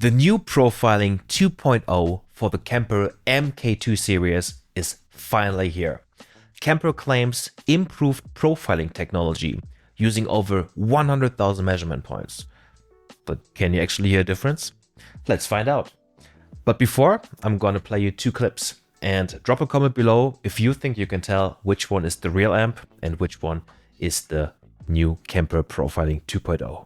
The new Profiling 2.0 for the Kemper MK2 series is finally here. Kemper claims improved profiling technology using over 100,000 measurement points. But can you actually hear a difference? Let's find out. But before, I'm gonna play you 2 clips and drop a comment below if you think you can tell which one is the real amp and which one is the new Kemper Profiling 2.0.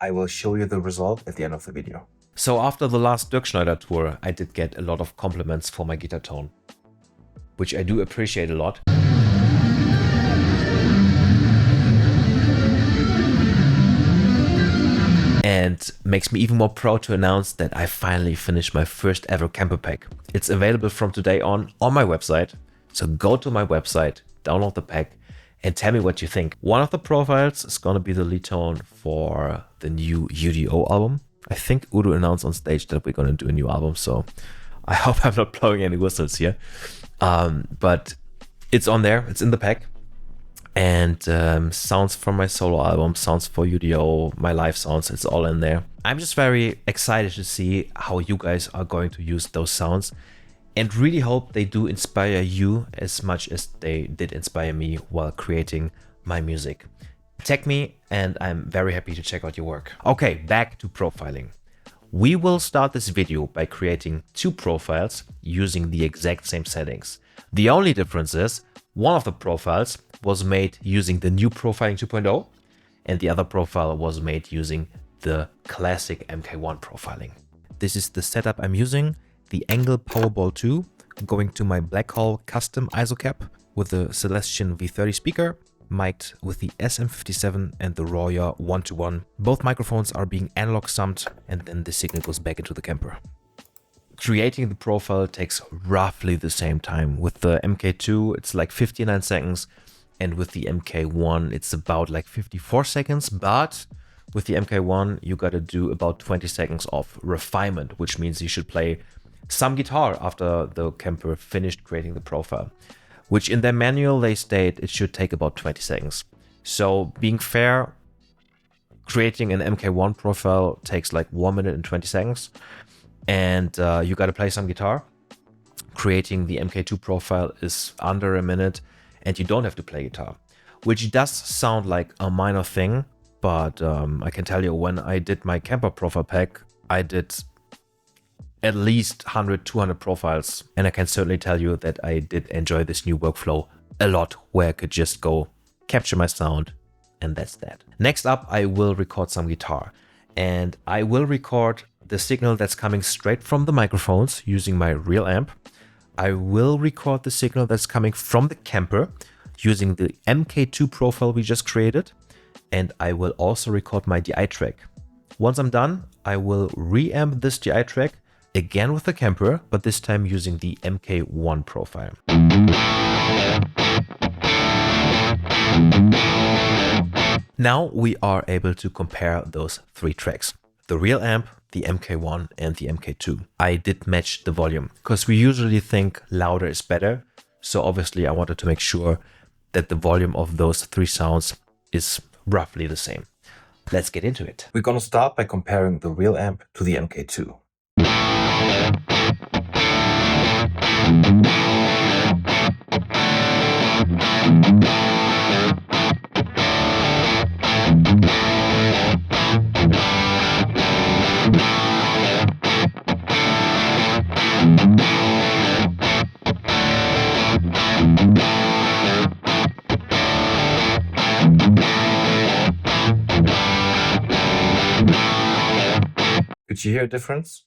I will show you the result at the end of the video. So after the last Dirk Schneider tour, I did get a lot of compliments for my guitar tone, which I do appreciate a lot. And makes me even more proud to announce that I finally finished my first ever Kemper pack. It's available from today on my website. So go to my website, download the pack, and tell me what you think. One of the profiles is gonna be the lead tone for the new UDO album. I think Udo announced on stage that we're gonna do a new album, so I hope I'm not blowing any whistles here. But it's on there, it's in the pack. And sounds from my solo album, sounds for UDO, my live sounds, it's all in there. I'm just very excited to see how you guys are going to use those sounds, and really hope they do inspire you as much as they did inspire me while creating my music. Tag me and I'm very happy to check out your work. Okay, back to profiling. We will start this video by creating 2 profiles using the exact same settings. The only difference is one of the profiles was made using the new Profiling 2.0 and the other profile was made using the classic MK1 profiling. This is the setup I'm using. The Angle Powerball 2 going to my Blackhole custom ISO cap with the Celestion V30 speaker, mic'd with the SM57 and the Royer 1-to-1. Both microphones are being analog summed and then the signal goes back into the Kemper. Creating the profile takes roughly the same time. With the MK2 it's like 59 seconds and with the MK1 it's about like 54 seconds, but with the MK1 you gotta do about 20 seconds of refinement, which means you should play some guitar after the Kemper finished creating the profile, which in their manual they state it should take about 20 seconds. So being fair, creating an MK1 profile takes like 1 minute and 20 seconds and you got to play some guitar. Creating the MK2 profile is under a minute and you don't have to play guitar, which does sound like a minor thing, but I can tell you when I did my Kemper profile pack, I did at least 100-200 profiles, and I can certainly tell you that I did enjoy this new workflow a lot, where I could just go capture my sound and that's that. Next up, I will record some guitar, and I will record the signal that's coming straight from the microphones using my real amp. I will record the signal that's coming from the Kemper using the MK2 profile we just created, and I will also record my DI track. Once I'm done, I will reamp this DI track again with the Kemper, but this time using the MK1 profile. Now we are able to compare those 3 tracks. The real amp, the MK1 and the MK2. I did match the volume because we usually think louder is better. So obviously I wanted to make sure that the volume of those 3 sounds is roughly the same. Let's get into it. We're gonna start by comparing the real amp to the MK2. Could you hear a difference?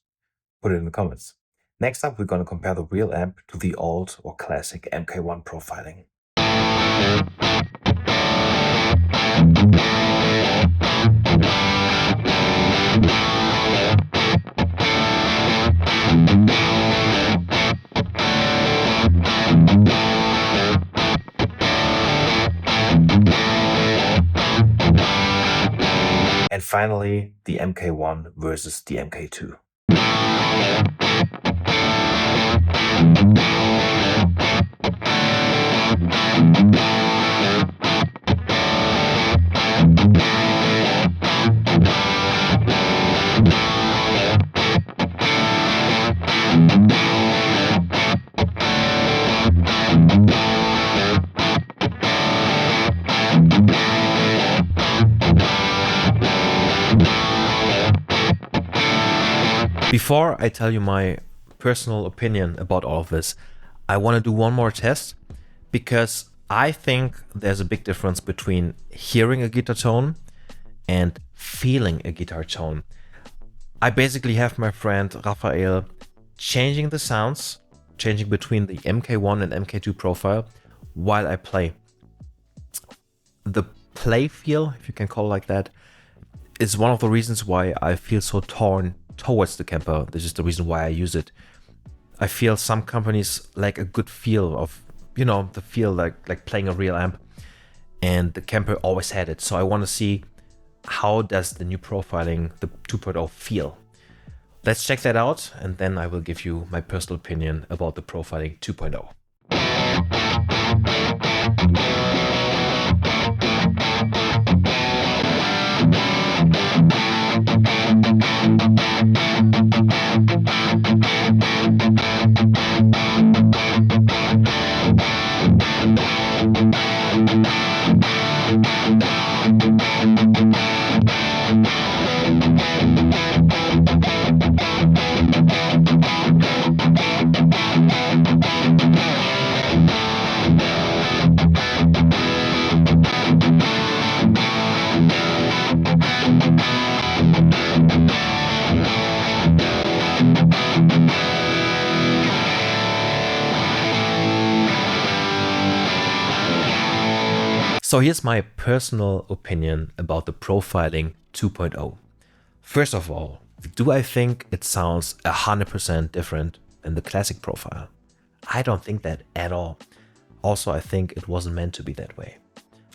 Put it in the comments. Next up, we're going to compare the real amp to the old or classic MK1 profiling. And finally, the MK1 versus the MK2. Before I tell you my personal opinion about all of this, I want to do one more test because I think there's a big difference between hearing a guitar tone and feeling a guitar tone. I basically have my friend Raphael changing the sounds, changing between the MK1 and MK2 profile while I play. The play feel, if you can call it like that, is one of the reasons why I feel so torn towards the Kemper. This is the reason why I use it. I feel some companies like a good feel of, the feel like playing a real amp, and the Kemper always had it. So I want to see how does the new profiling, the 2.0, feel. Let's check that out, and then I will give you my personal opinion about the profiling 2.0. So here's my personal opinion about the profiling 2.0. First of all, do I think it sounds 100% different than the classic profile? I don't think that at all. Also, I think it wasn't meant to be that way.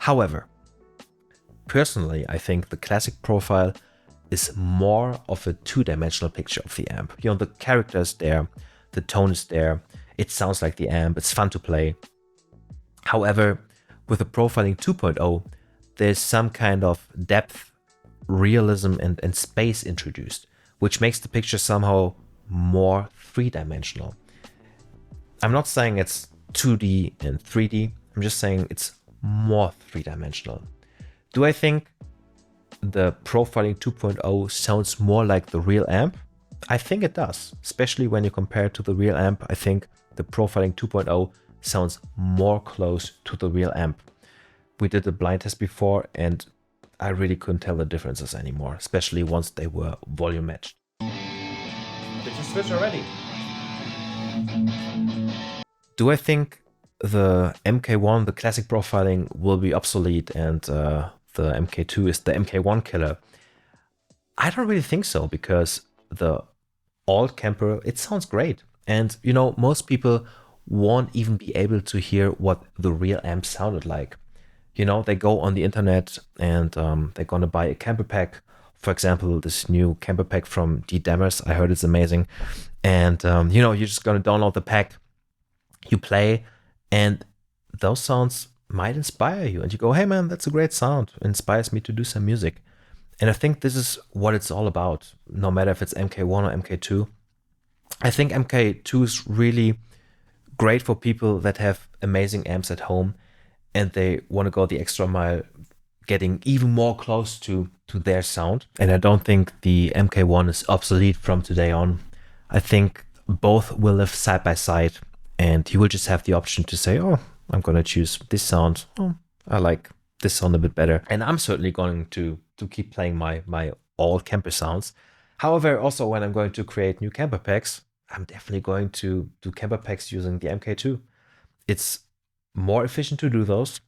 However, personally, I think the classic profile is more of a two-dimensional picture of the amp. The character is there, the tone is there, it sounds like the amp, it's fun to play. However, with the profiling 2.0, there's some kind of depth, realism, and space introduced, which makes the picture somehow more three-dimensional. I'm not saying it's 2D and 3D, I'm just saying it's more three-dimensional. Do I think the profiling 2.0 sounds more like the real amp? I think it does, especially when you compare it to the real amp. I think the profiling 2.0 sounds more close to the real amp. We did a blind test before and I really couldn't tell the differences anymore, especially once they were volume matched. Did you switch already? Do I think the MK1, the classic profiling, will be obsolete and the MK2 is the MK1 killer? I don't really think so, because the old Kemper, it sounds great. And most people won't even be able to hear what the real amp sounded like. They go on the internet and they're gonna buy a Kemper pack. For example, this new Kemper pack from D. Dammers, I heard it's amazing. And you're just gonna download the pack, you play, and those sounds might inspire you. And you go, hey man, that's a great sound. It inspires me to do some music. And I think this is what it's all about, no matter if it's MK1 or MK2. I think MK2 is really great for people that have amazing amps at home and they want to go the extra mile, getting even more close to their sound. And I don't think the MK1 is obsolete from today on. I think both will live side by side, and you will just have the option to say, oh, I'm going to choose this sound. Oh, I like this sound a bit better. And I'm certainly going to keep playing my all Kemper sounds. However, also when I'm going to create new Kemper packs, I'm definitely going to do Kemper packs using the MK2. It's more efficient to do those.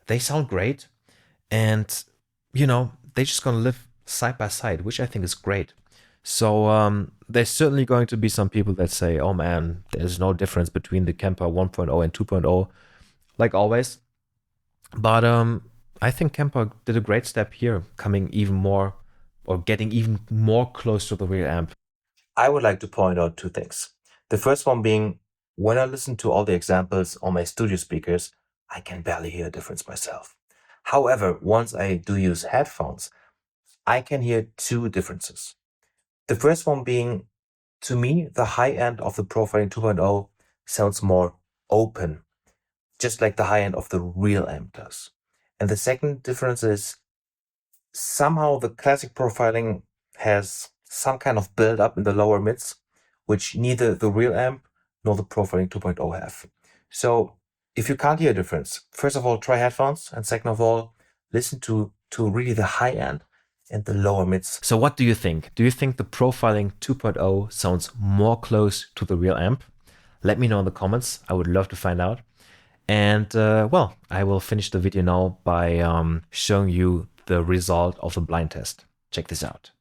They sound great. And, they're just going to live side by side, which I think is great. So there's certainly going to be some people that say, oh man, there's no difference between the Kemper 1.0 and 2.0, like always. But I think Kemper did a great step here, coming even more or getting even more close to the real amp. I would like to point out two things. The first one being, when I listen to all the examples on my studio speakers, I can barely hear a difference myself. However, once I do use headphones, I can hear two differences. The first one being, to me, the high end of the Profiling 2.0 sounds more open, just like the high end of the real amp does. And the second difference is, somehow the classic profiling has some kind of build up in the lower mids, which neither the real amp nor the Profiling 2.0 have. So if you can't hear a difference, first of all, try headphones, and second of all, listen to really the high end and the lower mids. So what do you think? Do you think the Profiling 2.0 sounds more close to the real amp? Let me know in the comments. I would love to find out. And well, I will finish the video now by showing you the result of the blind test. Check this out.